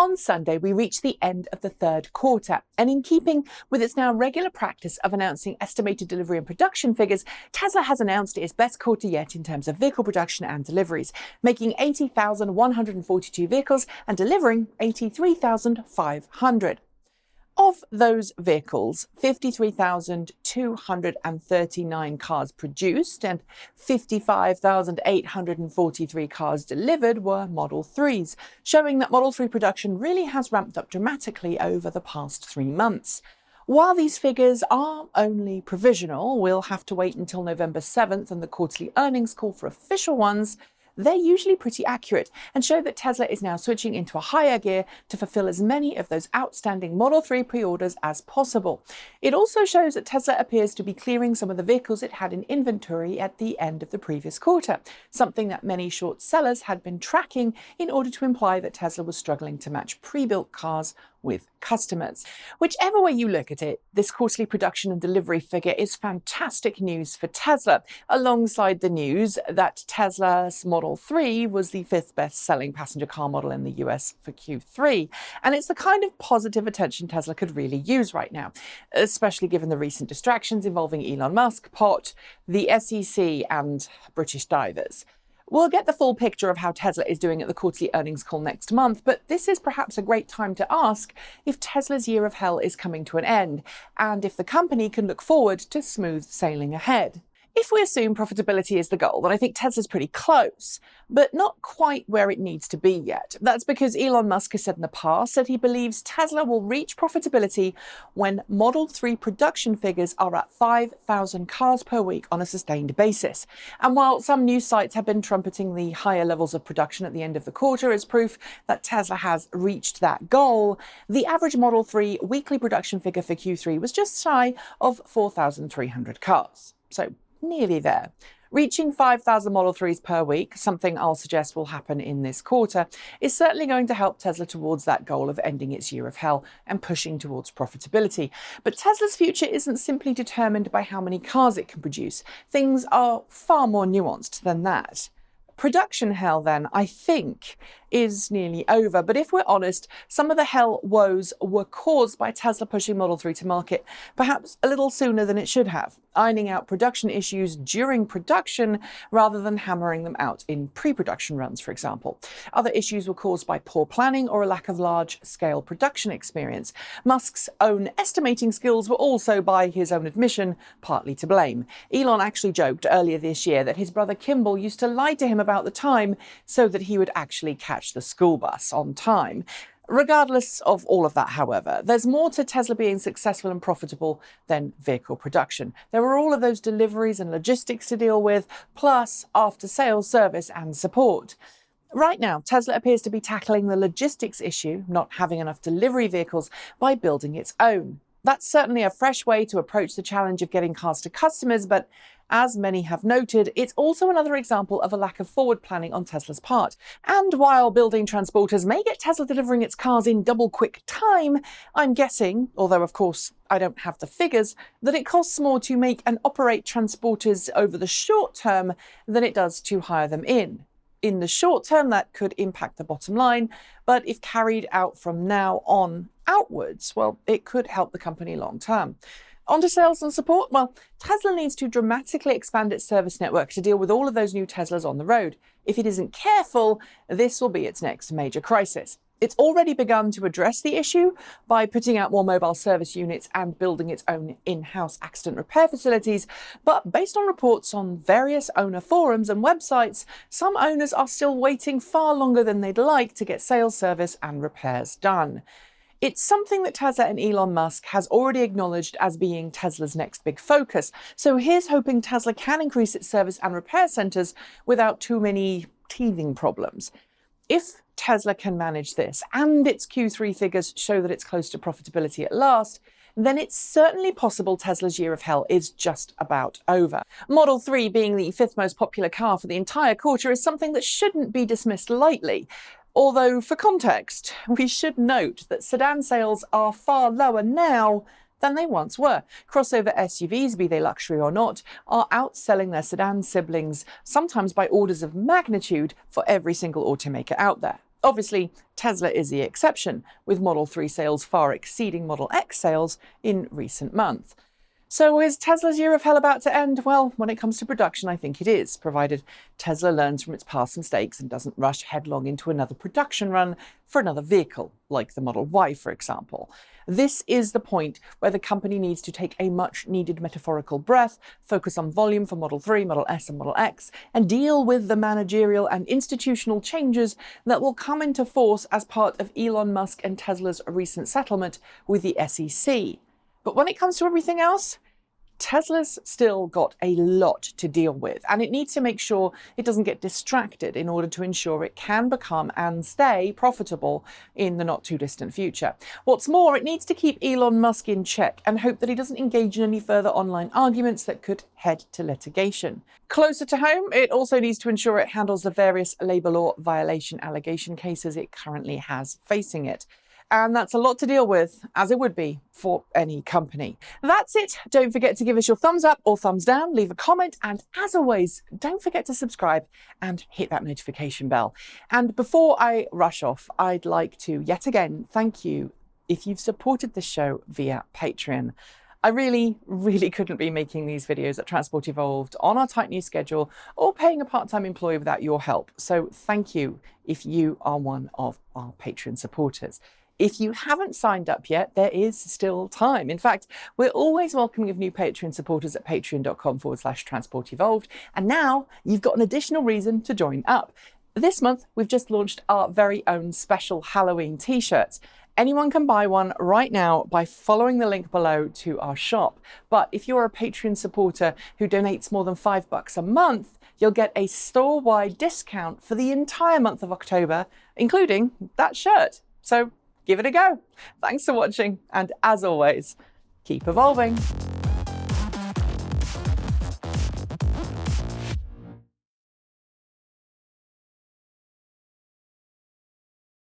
On Sunday, we reached the end of the third quarter, and in keeping with its now regular practice of announcing estimated delivery and production figures, Tesla has announced its best quarter yet in terms of vehicle production and deliveries, making 80,142 vehicles and delivering 83,500. Of those vehicles, 53,239 cars produced and 55,843 cars delivered were Model 3s, showing that Model 3 production really has ramped up dramatically over the past 3 months. While these figures are only provisional, we'll have to wait until November 7th and the quarterly earnings call for official ones. They're usually pretty accurate and show that Tesla is now switching into a higher gear to fulfill as many of those outstanding Model 3 pre-orders as possible. It also shows that Tesla appears to be clearing some of the vehicles it had in inventory at the end of the previous quarter, something that many short sellers had been tracking in order to imply that Tesla was struggling to match pre-built cars with customers. Whichever way you look at it, this quarterly production and delivery figure is fantastic news for Tesla, alongside the news that Tesla's Model 3 was the 5th best-selling passenger car model in the US for Q3. And it's the kind of positive attention Tesla could really use right now, especially given the recent distractions involving Elon Musk, Pot, the SEC, and British divers. We'll get the full picture of how Tesla is doing at the quarterly earnings call next month, but this is perhaps a great time to ask if Tesla's year of hell is coming to an end, and if the company can look forward to smooth sailing ahead. If we assume profitability is the goal, then I think Tesla's pretty close, but not quite where it needs to be yet. That's because Elon Musk has said in the past that he believes Tesla will reach profitability when Model 3 production figures are at 5,000 cars per week on a sustained basis. And while some news sites have been trumpeting the higher levels of production at the end of the quarter as proof that Tesla has reached that goal, the average Model 3 weekly production figure for Q3 was just shy of 4,300 cars. So nearly there. Reaching 5,000 Model 3s per week, something I'll suggest will happen in this quarter, is certainly going to help Tesla towards that goal of ending its year of hell and pushing towards profitability. But Tesla's future isn't simply determined by how many cars it can produce. Things are far more nuanced than that. Production hell, then, I think, is nearly over. But if we're honest, some of the hell woes were caused by Tesla pushing Model 3 to market perhaps a little sooner than it should have, ironing out production issues during production rather than hammering them out in pre-production runs, for example. Other issues were caused by poor planning or a lack of large-scale production experience. Musk's own estimating skills were also, by his own admission, partly to blame. Elon actually joked earlier this year that his brother Kimball used to lie to him about the time so that he would actually catch the school bus on time. Regardless of all of that, however, there's more to Tesla being successful and profitable than vehicle production. There are all of those deliveries and logistics to deal with, plus after-sales service and support. Right now, Tesla appears to be tackling the logistics issue, not having enough delivery vehicles, by building its own. That's certainly a fresh way to approach the challenge of getting cars to customers, but as many have noted, it's also another example of a lack of forward planning on Tesla's part. And while building transporters may get Tesla delivering its cars in double quick time, I'm guessing, although of course I don't have the figures, that it costs more to make and operate transporters over the short term than it does to hire them in. In the short term, that could impact the bottom line, but if carried out from now on outwards, well, it could help the company long term. On to sales and support. Well, Tesla needs to dramatically expand its service network to deal with all of those new Teslas on the road. If it isn't careful, this will be its next major crisis. It's already begun to address the issue by putting out more mobile service units and building its own in-house accident repair facilities. But based on reports on various owner forums and websites, some owners are still waiting far longer than they'd like to get sales service and repairs done. It's something that Tesla and Elon Musk has already acknowledged as being Tesla's next big focus. So here's hoping Tesla can increase its service and repair centers without too many teething problems. If Tesla can manage this and its Q3 figures show that it's close to profitability at last, then it's certainly possible Tesla's year of hell is just about over. Model 3 being the 5th most popular car for the entire quarter is something that shouldn't be dismissed lightly. Although, for context, we should note that sedan sales are far lower now than they once were. Crossover SUVs, be they luxury or not, are outselling their sedan siblings, sometimes by orders of magnitude, for every single automaker out there. Obviously, Tesla is the exception, with Model 3 sales far exceeding Model X sales in recent months. So is Tesla's year of hell about to end? Well, when it comes to production, I think it is, provided Tesla learns from its past mistakes and doesn't rush headlong into another production run for another vehicle, like the Model Y, for example. This is the point where the company needs to take a much-needed metaphorical breath, focus on volume for Model 3, Model S and Model X, and deal with the managerial and institutional changes that will come into force as part of Elon Musk and Tesla's recent settlement with the SEC. But when it comes to everything else, Tesla's still got a lot to deal with, and it needs to make sure it doesn't get distracted in order to ensure it can become and stay profitable in the not too distant future. What's more, it needs to keep Elon Musk in check and hope that he doesn't engage in any further online arguments that could head to litigation. Closer to home, it also needs to ensure it handles the various labour law violation allegation cases it currently has facing it. And that's a lot to deal with, as it would be for any company. That's it. Don't forget to give us your thumbs up or thumbs down, leave a comment, and as always, don't forget to subscribe and hit that notification bell. And before I rush off, I'd like to yet again thank you if you've supported the show via Patreon. I really couldn't be making these videos at Transport Evolved on our tight new schedule or paying a part-time employee without your help. So thank you if you are one of our Patreon supporters. If you haven't signed up yet, there is still time. In fact, we're always welcoming of new Patreon supporters at patreon.com/transportevolved. And now you've got an additional reason to join up. This month, we've just launched our very own special Halloween t-shirts. Anyone can buy one right now by following the link below to our shop. But if you're a Patreon supporter who donates more than $5 a month, you'll get a store-wide discount for the entire month of October, including that shirt. So give it a go. Thanks for watching, and as always, keep evolving.